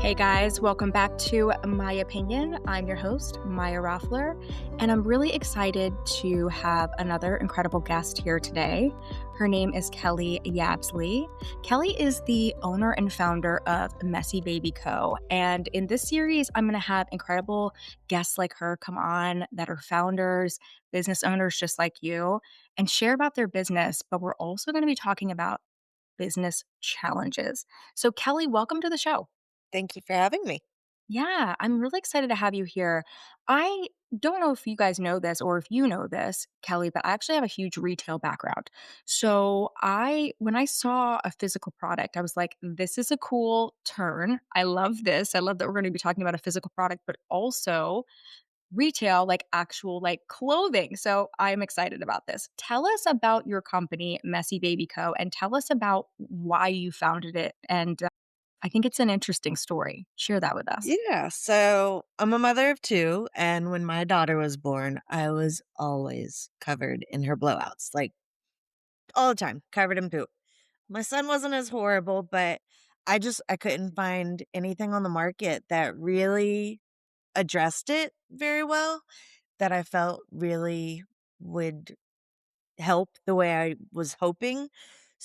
Hey guys, welcome back to My Opinion. I'm your host, Maya Roffler, and I'm really excited to have another incredible guest here today. Her name is Kelly Yabsley. Kelly is the owner and founder of Messy Baby Co. And in this series, I'm going to have incredible guests like her come on that are founders, business owners just like you, and share about their business. But we're also going to be talking about business challenges. So, Kelly, welcome to the show. Thank you for having me. Yeah, I'm really excited to have you here. I don't know if you guys know this or if you know this, Kelly, but I actually have a huge retail background. So when I saw a physical product, I was like, this is a cool turn. I love this. I love that we're going to be talking about a physical product, but also retail, like actual like clothing. So I'm excited about this. Tell us about your company, Messy Baby Co., and tell us about why you founded it. And I think it's an interesting story. Share that with us. Yeah, so I'm a mother of two, and when my daughter was born, I was always covered in her blowouts, like all the time, covered in poop. My son wasn't as horrible, but I couldn't find anything on the market that really addressed it very well that I felt really would help the way I was hoping.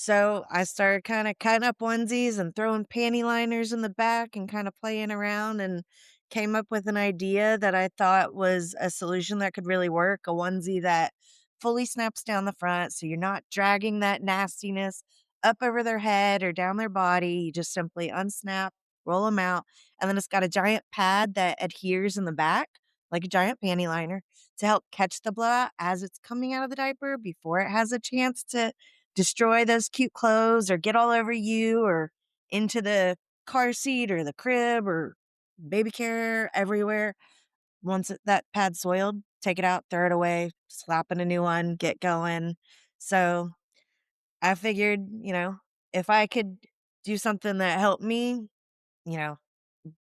So I started kind of cutting up onesies and throwing panty liners in the back and kind of playing around and came up with an idea that I thought was a solution that could really work. A onesie that fully snaps down the front. So you're not dragging that nastiness up over their head or down their body. You just simply unsnap, roll them out. And then it's got a giant pad that adheres in the back, like a giant panty liner to help catch the blowout as it's coming out of the diaper before it has a chance to destroy those cute clothes or get all over you or into the car seat or the crib or baby carrier everywhere. That pad's soiled, take it out, throw it away, slap in a new one, get going. So I figured, if I could do something that helped me, you know,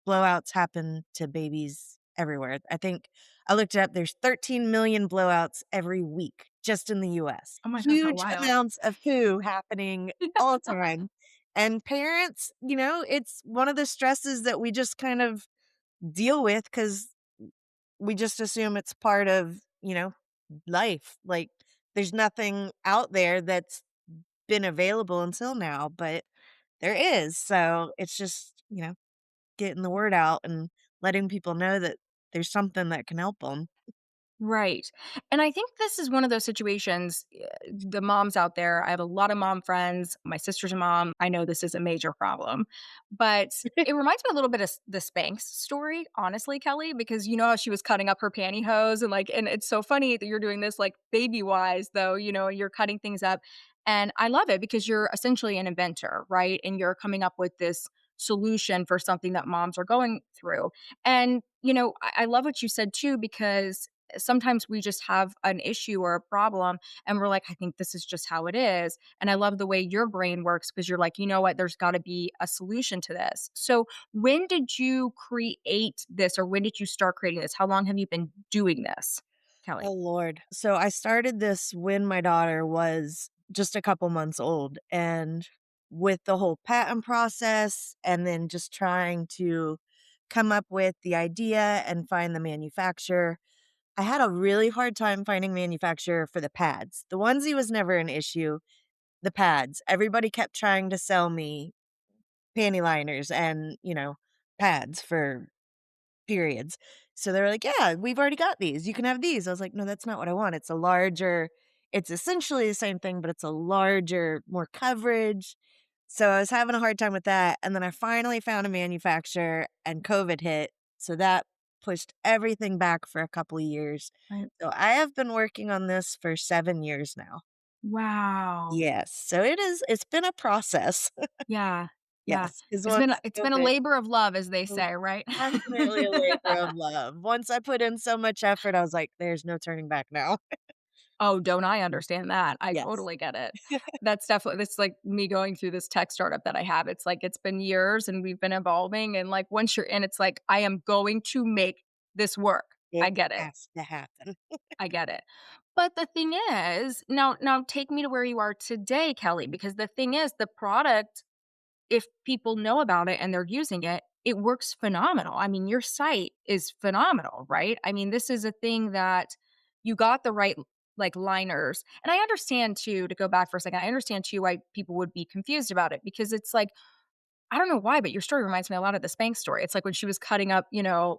blowouts happen to babies everywhere. I think I looked it up, there's 13 million blowouts every week just in the US. Oh my gosh, how Huge wild. amounts of poo happening all the time. And parents, it's one of the stresses that we just kind of deal with because we just assume it's part of, life. Like there's nothing out there that's been available until now, but there is. So it's just, getting the word out and letting people know that there's something that can help them. Right. And I think this is one of those situations, the moms out there, I have a lot of mom friends. My sister's a mom. I know this is a major problem. But it reminds me a little bit of the Spanx story, honestly, Kelly, because you know how she was cutting up her pantyhose and it's so funny that you're doing this like baby wise, though, you're cutting things up. And I love it because you're essentially an inventor, right? And you're coming up with this solution for something that moms are going through. And, I love what you said too, because sometimes we just have an issue or a problem and we're like, I think this is just how it is. And I love the way your brain works because you're like, you know what, there's got to be a solution to this. So, when did you create this or when did you start creating this? How long have you been doing this, Oh, Kelly? Lord. So I started this when my daughter was just a couple months old. And with the whole patent process, and then just trying to come up with the idea and find the manufacturer, I had a really hard time finding manufacturer for the pads. The onesie was never an issue. The pads, everybody kept trying to sell me panty liners and, pads for periods. So they were like, "Yeah, we've already got these. You can have these." I was like, "No, that's not what I want. It's essentially the same thing, but it's a larger, more coverage." So I was having a hard time with that. And then I finally found a manufacturer and COVID hit. So that pushed everything back for a couple of years. Right. So I have been working on this for 7 years now. Wow. Yes. So it's been a process. Yeah. Yeah. Yes. Because It's been once it's been a COVID labor of love, as they Oh, say, right? definitely a labor of love. Once I put in so much effort, I was like, "There's no turning back now." Oh, don't I understand that. I Yes. totally get it. That's like me going through this tech startup that I have. It's like it's been years and we've been evolving and like once you're in, it's like I am going to make this work. I It get it. has to happen. I get it. But the thing is, now take me to where you are today, Kelly, because the thing is the product if people know about it and they're using it, it works phenomenal. I mean, your site is phenomenal, right? I mean, this is a thing that you got the right like liners. And I understand too, to go back for a second, I understand too why people would be confused about it because it's like I don't know why, but your story reminds me a lot of the Spanx story. It's like when she was cutting up,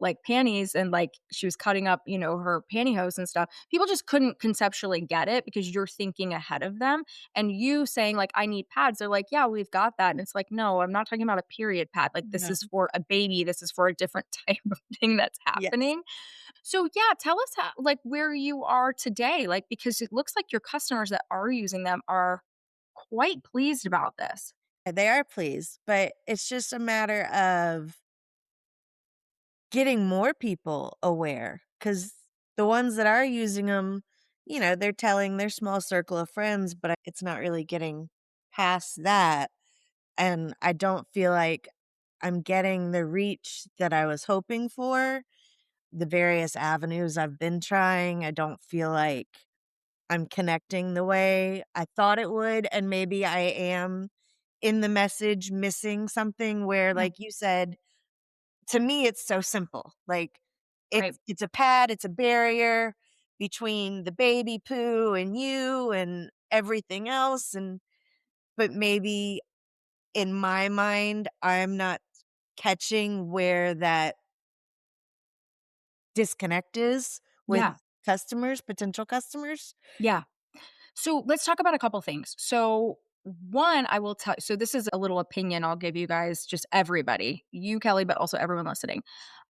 like panties and like she was cutting up, her pantyhose and stuff. People just couldn't conceptually get it because you're thinking ahead of them. And you saying, like, I need pads, they're like, yeah, we've got that. And it's like, no, I'm not talking about a period pad. Like, this No. is for a baby. This is for a different type of thing that's Yes. happening. So, yeah, tell us how, like, where you are today. Like, because it looks like your customers that are using them are quite pleased about this. They are pleased, but it's just a matter of getting more people aware, because the ones that are using them, they're telling their small circle of friends, but it's not really getting past that, and I don't feel like I'm getting the reach that I was hoping for. The various avenues I've been trying, I don't feel like I'm connecting the way I thought it would, and maybe I am in the message missing something where, Yeah. like you said, to me, it's so simple. Like, Right. it's a pad, it's a barrier between the baby poo and you and everything else, and but maybe in my mind, I'm not catching where that disconnect is with Yeah. customers, potential customers. Yeah. So let's talk about a couple things. So, one, I will tell so this is a little opinion I'll give you guys, just everybody, you, Kelly, but also everyone listening.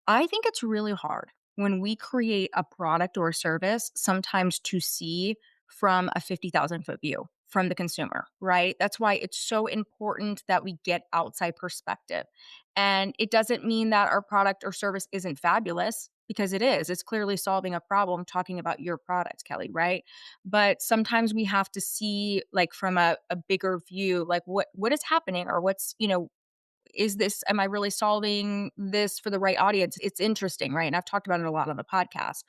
I think it's really hard when we create a product or a service sometimes to see from a 50,000-foot view from the consumer, right? That's why it's so important that we get outside perspective. And it doesn't mean that our product or service isn't fabulous because it is. It's clearly solving a problem talking about your product, Kelly, right? But sometimes we have to see like from a bigger view, like what is happening or is this am I really solving this for the right audience? It's interesting, right? And I've talked about it a lot on the podcast.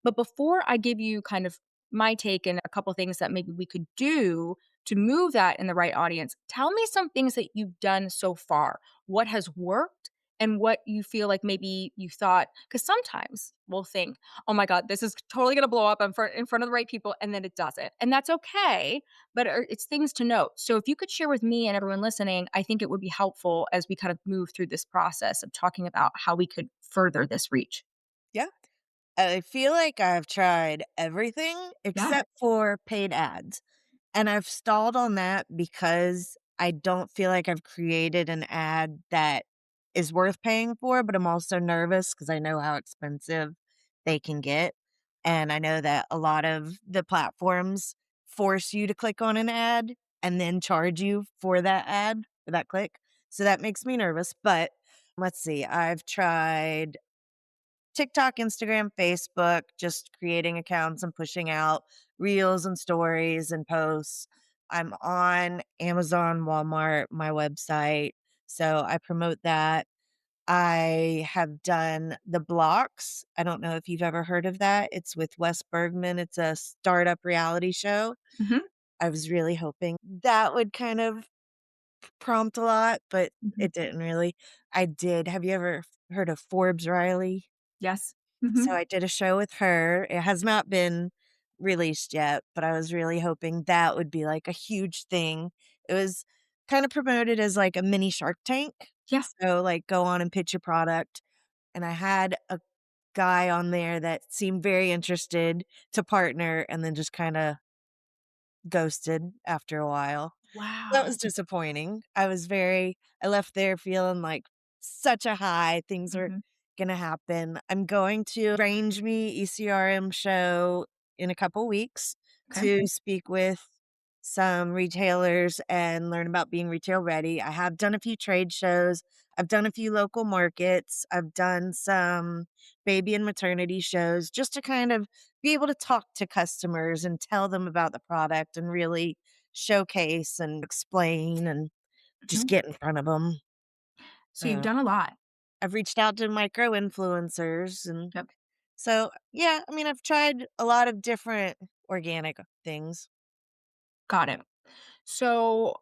But before I give you kind of my take and a couple things that maybe we could do to move that in the right audience, tell me some things that you've done so far. What has worked and what you feel like maybe you thought cuz sometimes we'll think, "Oh my god, this is totally going to blow up in front of the right people," and then it doesn't. And that's okay, but it's things to note. So if you could share with me and everyone listening, I think it would be helpful as we kind of move through this process of talking about how we could further this reach. Yeah. I feel like I've tried everything Yeah. except for paid ads. And I've stalled on that because I don't feel like I've created an ad that is worth paying for, but I'm also nervous because I know how expensive they can get. And I know that a lot of the platforms force you to click on an ad and then charge you for that ad, for that click. So that makes me nervous. But let's see, I've tried TikTok, Instagram, Facebook, just creating accounts and pushing out reels and stories and posts. I'm on Amazon, Walmart, my website. So I promote that. I have done the blocks. I don't know if you've ever heard of that. It's with Wes Bergman. It's a startup reality show. Mhm. I was really hoping that would kind of prompt a lot, but Mhm. it didn't really. I did. Have you ever heard of Forbes Riley? Yes. So Mhm. I did a show with her. It has not been released yet, but I was really hoping that would be like a huge thing. It was kind of promoted as like a mini Shark Tank. Yeah. So like go on and pitch your product. And I had a guy on there that seemed very interested to partner and then just kind of ghosted after a while. That was Wow. disappointing. I left there feeling like such a high, things were Mhm. gonna happen. I'm going to Range Me ECRM show in a couple weeks Okay. to speak with some retailers and learn about being retail ready. I have done a few trade shows. I've done a few local markets. I've done some baby and maternity shows just to kind of be able to talk to customers and tell them about the product and really showcase and explain and just Mhm. get in front of them. So you've done a lot. I've reached out to micro influencers, and Yep. so, yeah, I mean, I've tried a lot of different organic things. Got it. So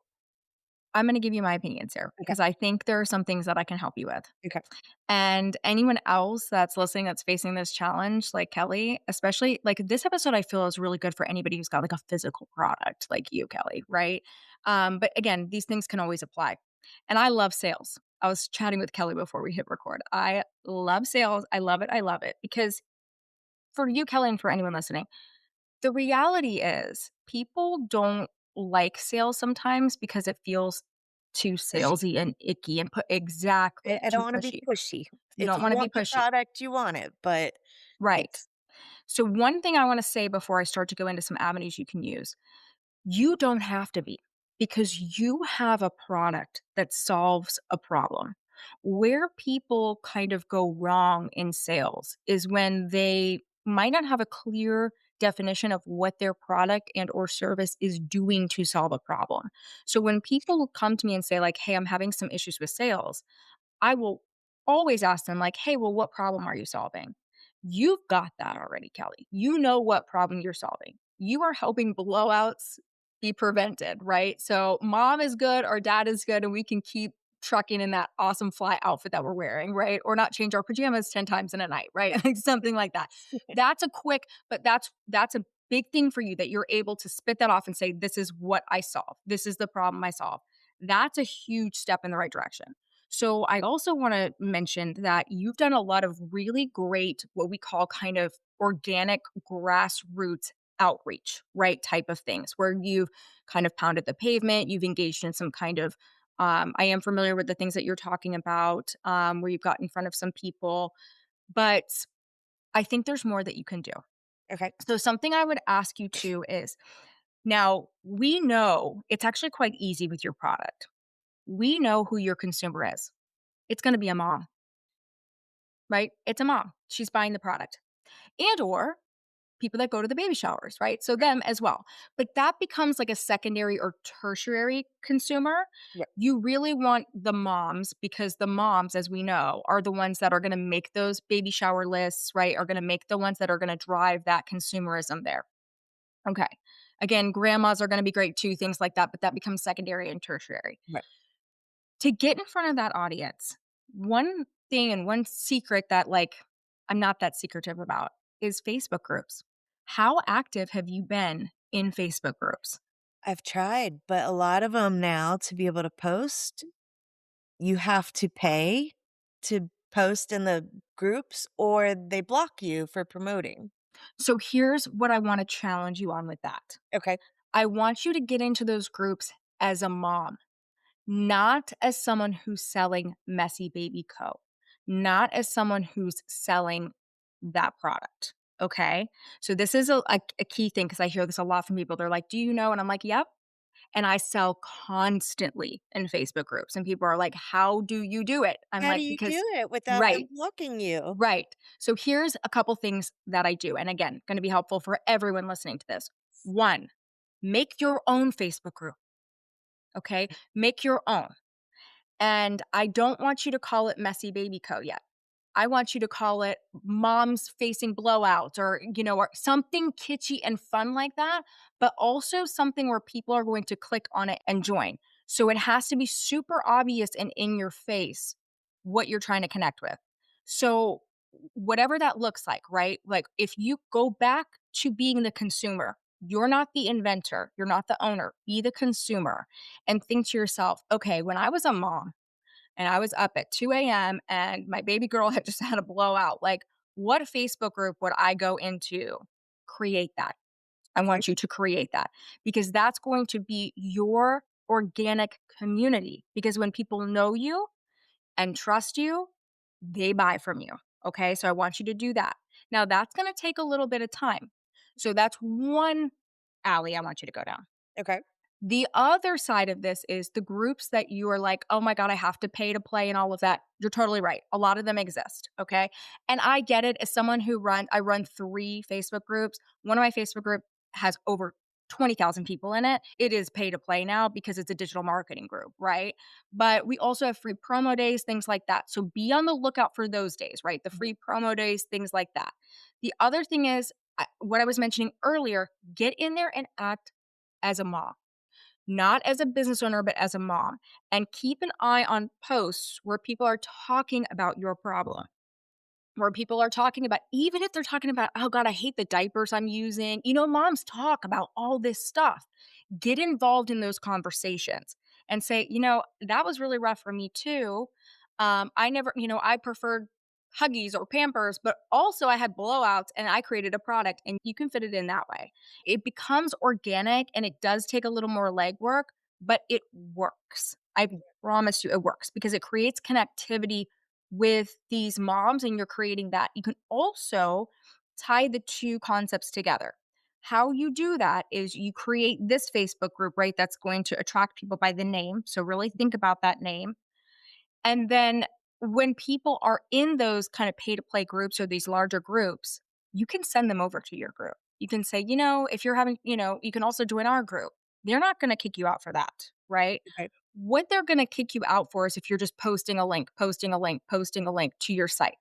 I'm gonna give you my opinions here Okay. because I think there are some things that I can help you with. Okay. And anyone else that's listening that's facing this challenge, like Kelly, especially like this episode, I feel is really good for anybody who's got like a physical product like you, Kelly, right? But again, these things can always apply. And I love sales. I was chatting with Kelly before we hit record. I love sales. I love it. I love it because for you, Kelly, and for anyone listening, the reality is people don't like sales sometimes because it feels too Pushy. salesy and icky and put exactly I don't too wanna be pushy. pushy. You If don't you want to be want the pushy. product, you want it, but Right. it's So, one thing I want to say before I start to go into some avenues you can use, you don't have to be because you have a product that solves a problem. Where people kind of go wrong in sales is when they might not have a clear definition of what their product and or service is doing to solve a problem. So when people come to me and say like, "Hey, I'm having some issues with sales," I will always ask them like, "Hey, well, what problem are you solving?" You've got that already, Kelly. You know what problem you're solving. You are helping blowouts be prevented, right? So mom is good or dad is good and we can keep trucking in that awesome fly outfit that we're wearing, right? Or not change our pajamas 10 times in a night, right? Like something like that. That's a quick, but that's a big thing for you that you're able to spit that off and say, "This is what I solve. This is the problem I solve." That's a huge step in the right direction. So I also want to mention that you've done a lot of really great, what we call kind of organic grassroots outreach, right? Type of things where you've kind of pounded the pavement, you've engaged in some kind of, I am familiar with the things that you're talking about, where you've got in front of some people, but I think there's more that you can do. okay. So, something I would ask you to is now we know it's actually quite easy with your product. We know who your consumer is. It's gonna be a mom, right? It's a mom. She's buying the product. And or people that go to the baby showers, right? So them as well. But that becomes like a secondary or tertiary consumer. Right. You really want the moms because the moms, as we know, are the ones that are going to make those baby shower lists, right? Are going to make the ones that are going to drive that consumerism there. Okay. Again, grandmas are going to be great too, things like that, but that becomes secondary and tertiary. Right. To get in front of that audience, one thing and one secret that, like, I'm not that secretive about is Facebook groups. How active have you been in Facebook groups? I've tried, but a lot of them now to be able to post, you have to pay to post in the groups or they block you for promoting. So here's what I want to challenge you on with that. Okay. I want you to get into those groups as a mom, not as someone who's selling Messy Baby Co., not as someone who's selling that product. Okay. So this is a key thing because I hear this a lot from people. They're like, "Do you know?" And I'm like, "Yep." And I sell constantly in Facebook groups. And people are like, "How do you do it?" I'm How do like, you do "Because," it without them right, blocking you? right. So here's a couple things that I do. And again, going to be helpful for everyone listening to this. One, make your own Facebook group. Okay. Make your own. And I don't want you to call it Messy Baby Co. yet. I want you to call it Moms Facing Blowouts or, or something kitschy and fun like that, but also something where people are going to click on it and join. So it has to be super obvious and in your face what you're trying to connect with. So, whatever that looks like, right? Like if you go back to being the consumer, you're not the inventor, you're not the owner, be the consumer and think to yourself, okay, when I was a mom, and I was up at 2 a.m. and my baby girl had just had a blowout. Like, what Facebook group would I go into? Create that. I Okay. want you to create that because that's going to be your organic community. Because when people know you and trust you, they buy from you. Okay. So I want you to do that. Now, that's going to take a little bit of time. So that's one alley I want you to go down. Okay. The other side of this is the groups that you are like, "Oh my god, I have to pay to play," and all of that. You're totally right. A lot of them exist, okay? And I get it as someone who I run 3 Facebook groups. One of my Facebook group has over 20,000 people in it. It is pay to play now because it's a digital marketing group, right? But we also have free promo days, things like that. So be on the lookout for those days, right? The free promo days, things like that. The other thing is what I was mentioning earlier, get in there and act as a mom. not as a business owner, but as a mom. And keep an eye on posts where people are talking about your problem, where people are talking about, even if they're talking about, oh God, I hate the diapers I'm using. Moms talk about all this stuff. Get involved in those conversations and say, that was really rough for me too. I never, I preferred Huggies or Pampers, but also I had blowouts and I created a product and you can fit it in that way. It becomes organic and it does take a little more legwork, but it works. I promise you it works because it creates connectivity with these moms and you're creating that. You can also tie the two concepts together. How you do that is you create this Facebook group, right? That's going to attract people by the name. So really think about that name. And then when people are in those kind of pay to play groups or these larger groups, you can send them over to your group. You can say, if you're having, you can also join our group. They're not going to kick you out for that, right? Okay. What they're going to kick you out for is if you're just posting a link, posting a link, posting a link to your site.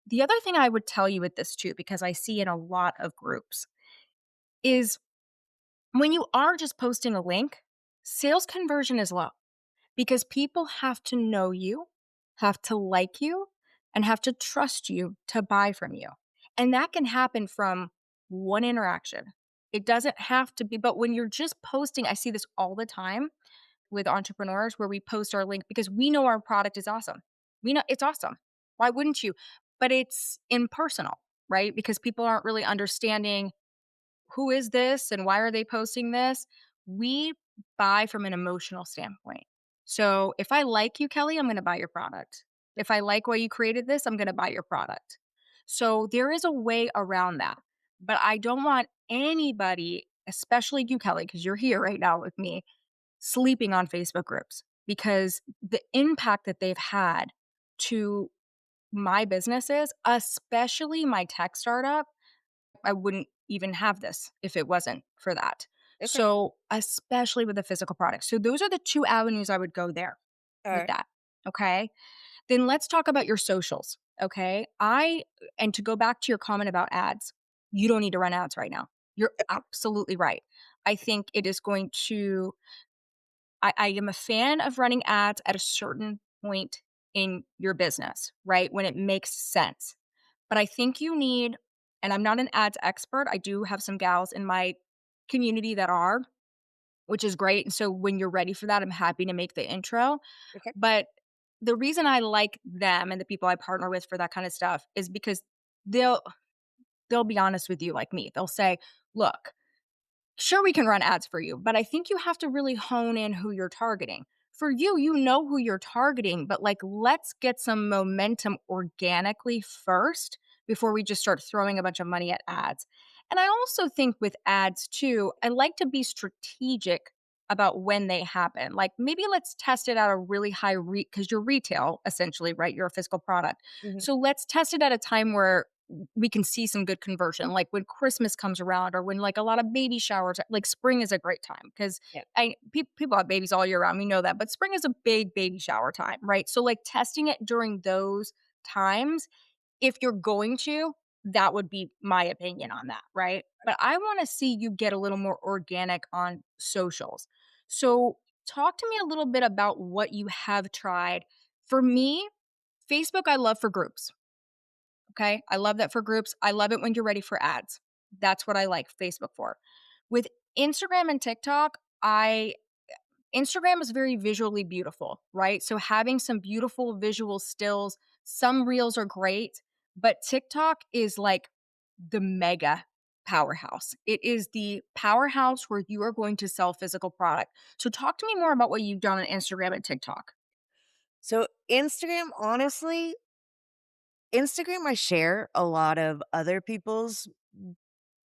The other thing I would tell you with this too, because I see in a lot of groups, is when you are just posting a link, sales conversion is low because people have to know you, have to like you, and have to trust you to buy from you. And that can happen from one interaction. It doesn't have to be, but when you're just posting, I see this all the time with entrepreneurs where we post our link because we know our product is awesome. We know it's awesome. Why wouldn't you? But it's impersonal, right? Because people aren't really understanding who is this and why are they posting this? We buy from an emotional standpoint. So if I like you, Kelly, I'm going to buy your product. If I like why you created this, I'm going to buy your product. So there is a way around that. But I don't want anybody, especially you, Kelly, because you're here right now with me, sleeping on Facebook groups because the impact that they've had to my businesses, especially my tech startup, I wouldn't even have this if it wasn't for that. Okay. So, especially with the physical product. So, those are the two avenues I would go there All with right. that. Okay. Then let's talk about your socials. Okay. And to go back to your comment about ads, you don't need to run ads right now. You're absolutely right. I think it is going to I am a fan of running ads at a certain point in your business, right? When it makes sense. But I think you need, and I'm not an ads expert, I do have some gals in my community that are, which is great. And so when you're ready for that, I'm happy to make the intro. Okay. But the reason I like them and the people I partner with for that kind of stuff is because they'll they'll be honest with you like me. They'll say, "Look, sure, we can run ads for you, but I think you have to really hone in who you're targeting. For you, you know who you're targeting, but like, let's get some momentum organically first before we just start throwing a bunch of money at ads." And I also think with ads too, I like to be strategic about when they happen. Like maybe let's test it at a really high because you're retail essentially, right? You're a physical product. Hmm. So let's test it at a time where we can see some good conversion, like when Christmas comes around or when like a lot of baby showers, like spring is a great time because Yeah. people have babies all year round. We know that, but spring is a big baby shower time, right? So like testing it during those times, if you're going to, that would be my opinion on that, right? But I want to see you get a little more organic on socials. So talk to me a little bit about what you have tried. For me, Facebook, I love for groups. Okay. I love that for groups. I love it when you're ready for ads. That's what I like Facebook for. With Instagram and TikTok, I Instagram is very visually beautiful, right? So having some beautiful visual stills, some reels are great, but TikTok is like the mega powerhouse. It is the powerhouse where you are going to sell physical product. So talk to me more about what you've done on Instagram and TikTok. So Instagram, I share a lot of other people's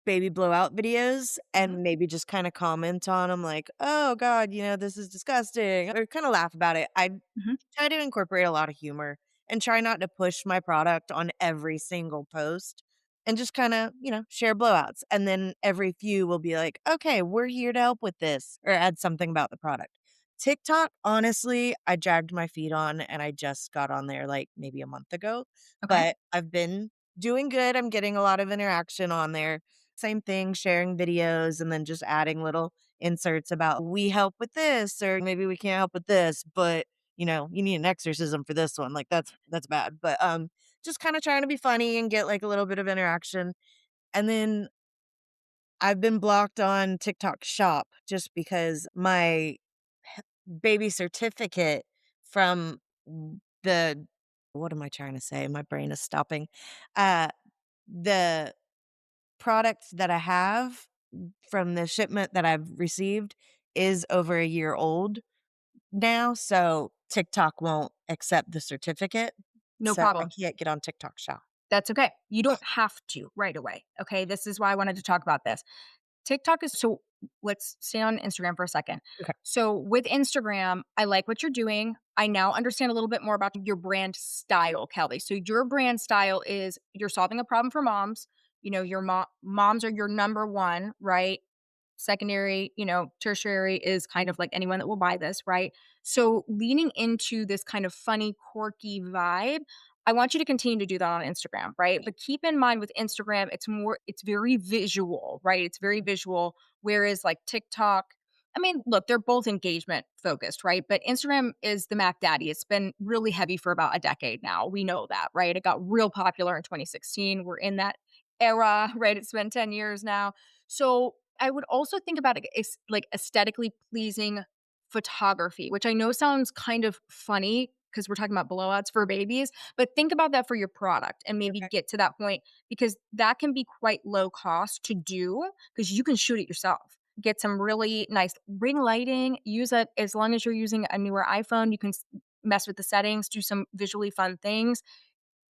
baby blowout videos Mhm, and maybe just kind of comment on them like, oh God, this is disgusting, or kind of laugh about it. I mhm. try to incorporate a lot of humor and try not to push my product on every single post and just kind of, share blowouts. And then every few will be like, okay, we're here to help with this or add something about the product. TikTok, honestly, I dragged my feet on and I just got on there like maybe a month ago, Okay. but I've been doing good. I'm getting a lot of interaction on there. same thing, sharing videos and then just adding little inserts about we help with this or maybe we can't help with this, but you need an exorcism for this one. Like that's bad. But just kind of trying to be funny and get like a little bit of interaction. And then I've been blocked on TikTok Shop just because my baby certificate from the what am I trying to say? My brain is stopping. Uh the product that I have from the shipment that I've received is over a year old now, so TikTok won't accept the certificate, No so I problem. can't get on TikTok Shop. That's okay. You don't have to right away. Okay. This is why I wanted to talk about this. TikTok is so let's stay on Instagram for a second. Okay. So with Instagram, I like what you're doing. I now understand a little bit more about your brand style, Kelly. So your brand style is you're solving a problem for moms. Your moms are your number one, right? Secondary, tertiary is kind of like anyone that will buy this, right? So leaning into this kind of funny, quirky vibe, I want you to continue to do that on Instagram, right? But keep in mind with Instagram, it's very visual, right? It's very visual. Whereas like TikTok, I mean, look, they're both engagement focused, right? But Instagram is the Mac Daddy. It's been really heavy for about a decade now. We know that, right? It got real popular in 2016. We're in that era, right? It's been 10 years now. So I would also think about it as like aesthetically pleasing photography, which I know sounds kind of funny because we're talking about blowouts for babies, but think about that for your product and maybe Okay. get to that point because that can be quite low cost to do because you can shoot it yourself. Get some really nice ring lighting, use it as long as you're using a newer iPhone, you can mess with the settings, do some visually fun things.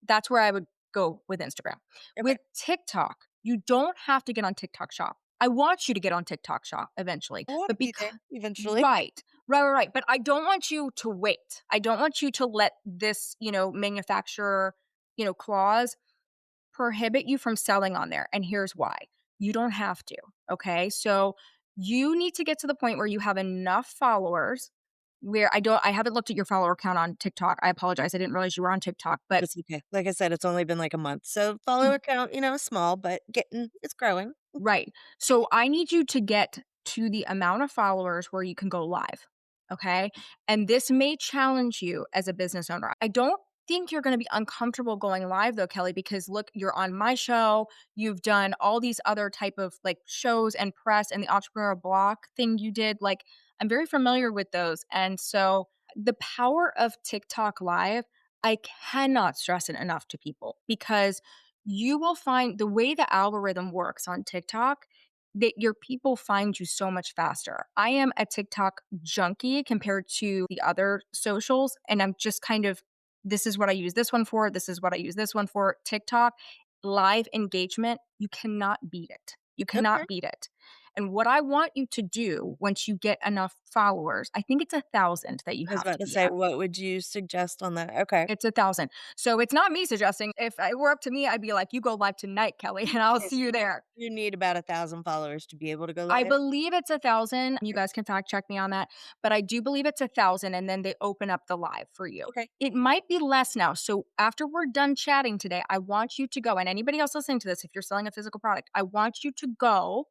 That's where I would go with Instagram. Okay. With TikTok, you don't have to get on TikTok Shop. I want you to get on TikTok Shop eventually, I want to but be because there eventually. right, right. But I don't want you to wait. I don't want you to let this, manufacturer, clause prohibit you from selling on there. And here's why. You don't have to. Okay. So you need to get to the point where you have enough followers where I haven't looked at your follower count on TikTok. I apologize. I didn't realize you were on TikTok, but It's okay. Like I said, it's only been like a month, so follower count, is small, but it's growing. right. So I need you to get to the amount of followers where you can go live. Okay. And this may challenge you as a business owner. I don't think you're going to be uncomfortable going live though, Kelly, because look, you're on my show. You've done all these other type of like shows and press and the entrepreneur block thing you did. Like I'm very familiar with those. And so the power of TikTok live, I cannot stress it enough to people because you will find the way the algorithm works on TikTok that your people find you so much faster. I am a TikTok junkie compared to the other socials, and I'm just kind of this is what I use this one for, this is what I use this one for. TikTok live engagement, you cannot beat it. You Okay. cannot beat it. And what I want you to do once you get enough followers, I think it's 1,000 that you I was have about to to be say, at. what would you suggest on that? Okay. It's 1,000. So it's not me suggesting. If it were up to me, I'd be like, "You go live tonight, Kelly, and I'll Okay, see you so there." you need about 1,000 followers to be able to go I live? believe it's 1,000. You guys can fact check me on that, but I do believe it's 1,000, and then they open up the live for you. Okay. It might be less now. So after we're done chatting today, I want you to go, and anybody else listening to this, if you're selling a physical product, I want you to go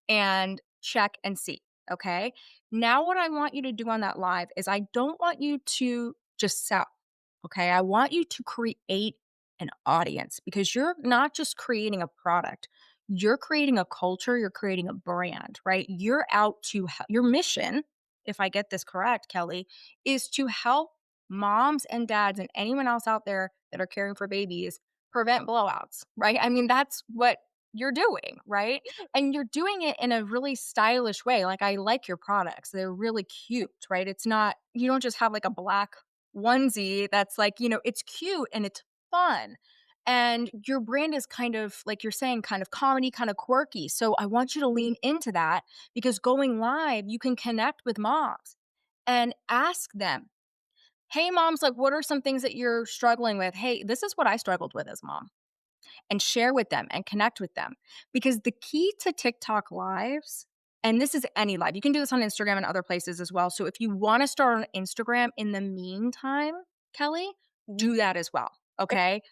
and check and see. Okay. Now, what I want you to do on that live is I don't want you to just sell. Okay. I want you to create an audience because you're not just creating a product, you're creating a culture, you're creating a brand, right? You're out to your mission, if I get this correct, Kelly, is to help moms and dads and anyone else out there that are caring for babies prevent blowouts, right? I mean, that's what you're doing, right? Yeah. And you're doing it in a really stylish way. Like, I like your products. They're really cute, right? It's not, you don't just have like a black onesie that's like, it's cute and it's fun. And your brand is kind of, like you're saying, kind of comedy, kind of quirky. So I want you to lean into that because going live, you can connect with moms and ask them, hey, moms, like, what are some things that you're struggling with? Hey, this is what I struggled with as mom and share with them and connect with them. Because the key to TikTok lives, and this is any live, you can do this on Instagram and other places as well. So if you want to start on Instagram in the meantime, Kelly, Mhm. do that as well. Okay. Okay.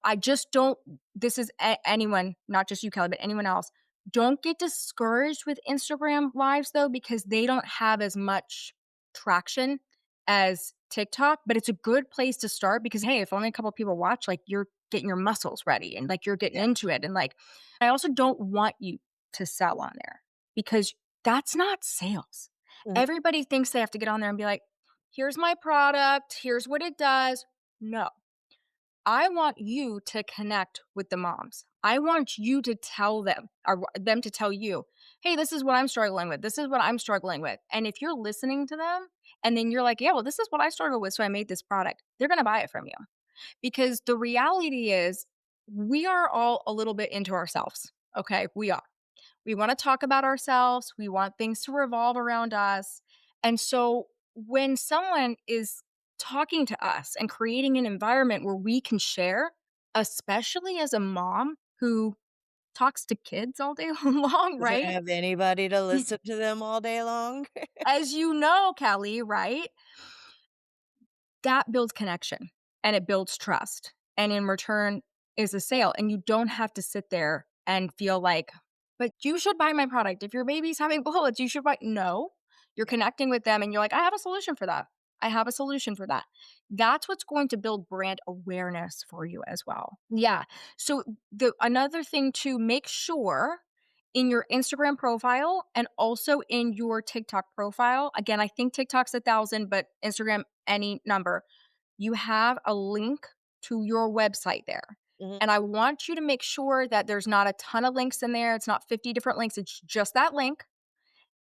I just don't, this is anyone, not just you, Kelly, but anyone else. Don't get discouraged with Instagram lives though, because they don't have as much traction as TikTok, but it's a good place to start because hey, if only a couple people watch, like you're getting your muscles ready and like you're getting Yeah. into it. And like, I also don't want you to sell on there because that's not sales. Mhm. Everybody thinks they have to get on there and be like, here's my product, here's what it does. No, I want you to connect with the moms. I want you to tell them or them to tell you, "Hey, this is what I'm struggling with. This is what I'm struggling with." And if you're listening to them and then you're like, "Yeah, well, this is what I struggle with, so I made this product." They're going to buy it from you. Because the reality is we are all a little bit into ourselves. Okay? We are. We want to talk about ourselves. We want things to revolve around us. And so when someone is talking to us and creating an environment where we can share, especially as a mom who talks to kids all day long, Doesn't right? have anybody to listen to them all day long. As you know, Kelly, right? That builds connection and it builds trust. And in return is a sale. And you don't have to sit there and feel like, but you should buy my product. If your baby's having bullets, you should buy. No, you're Yeah. connecting with them and you're like, I have a solution for that. I have a solution for that. That's what's going to build brand awareness for you as well. Yeah. So the another thing to make sure in your Instagram profile and also in your TikTok profile. Again, I think TikTok's 1,000, but Instagram any number. You have a link to your website there. Mhm. And I want you to make sure that there's not a ton of links in there. It's not 50 different links. It's just that link.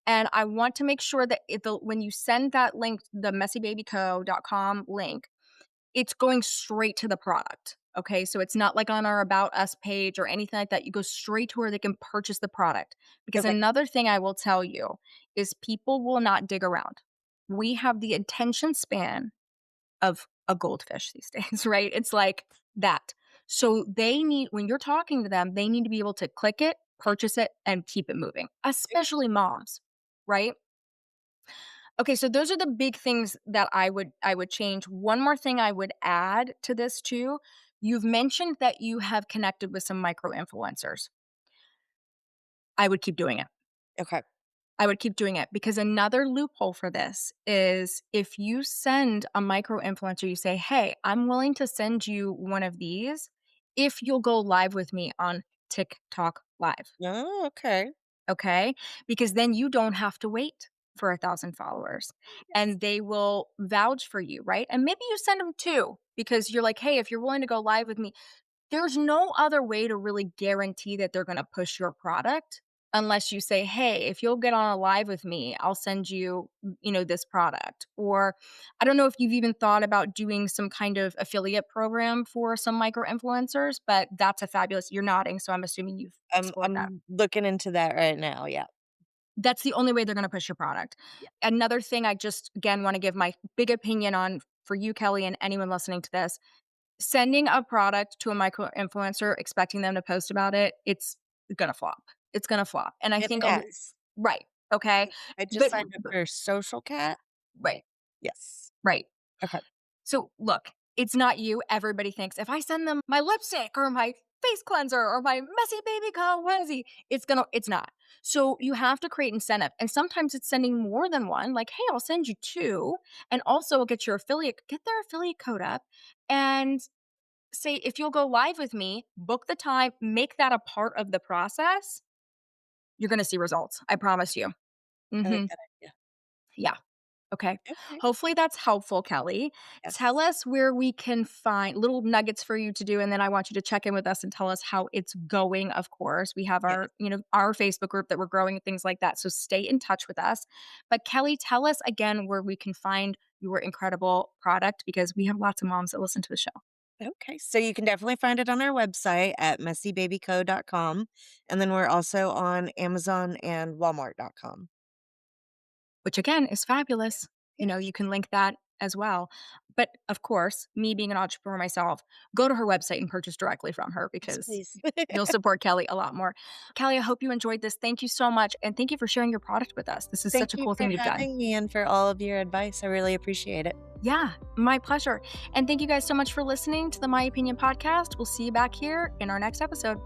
And I want to make sure that when you send that link, the messybabyco.com link, it's going straight to the product. Okay. So it's not like on our About Us page or anything like that. You go straight to where they can purchase the product. Because Okay. another thing I will tell you is people will not dig around. We have the attention span of a goldfish these days, right? It's like that. So they need, when you're talking to them, they need to be able to click it, purchase it, and keep it moving, especially moms, right? Okay, so those are the big things that I would change. One more thing I would add to this too. You've mentioned that you have connected with some micro influencers. I would keep doing it. Okay. I would keep doing it because another loophole for this is if you send a micro influencer, you say, "Hey, I'm willing to send you one of these if you'll go live with me on TikTok Live." Oh, okay. Okay? Because then you don't have to wait for 1,000 followers Yes. and they will vouch for you, right? And maybe you send them 2 because you're like, "Hey, if you're willing to go live with me." There's no other way to really guarantee that they're gonna push your product unless you say, "Hey, if you'll get on a live with me, I'll send you, this product." Or I don't know if you've even thought about doing some kind of affiliate program for some micro influencers, but that's a fabulous you're nodding, so I'm assuming you've explored that. I'm looking into that right now. Yeah. That's the only way they're gonna push your product. Yeah. Another thing I just, again, wanna give my big opinion on for you, Kelly, and anyone listening to this. Sending a product to a micro influencer expecting them to post about it, it's gonna flop. It's gonna flop, and I It think has. right, okay, I just but signed up for Social Cat. right, Yes. right. Okay. So, look, it's not you, everybody thinks, "If I send them my lipstick or my face cleanser or my Messy Baby Co. onesie, it's not. So, you have to create incentive, and sometimes it's sending more than one, like, "Hey, I'll send you 2, and also get their affiliate code up, and say, if you'll go live with me, book the time, make that a part of the process, you're gonna see results. I promise you. I like Mhm. that idea. Yeah. Okay. Okay. Hopefully that's helpful, Kelly. Tell Yes. us where we can find little nuggets for you to do, and then I want you to check in with us and tell us how it's going, of course. We have Yeah. our Facebook group that we're growing and things like that, so stay in touch with us. But Kelly, tell us again where we can find your incredible product because we have lots of moms that listen to the show. Okay. So you can definitely find it on our website at messybabyco.com. And then we're also on Amazon and Walmart.com. Which again is fabulous. You Yes. can link that as well. But of course, me being an entrepreneur myself, go to her website and purchase directly from her Yes, because please. you'll support Kelly a lot more. Kelly, I hope you enjoyed this. Thank you so much. And thank you for sharing your product with us. This is Thank such a you cool for thing you've done. having me and for all of your advice. I really appreciate it. Yeah, my pleasure. And thank you guys so much for listening to the My Opinion podcast. We'll see you back here in our next episode.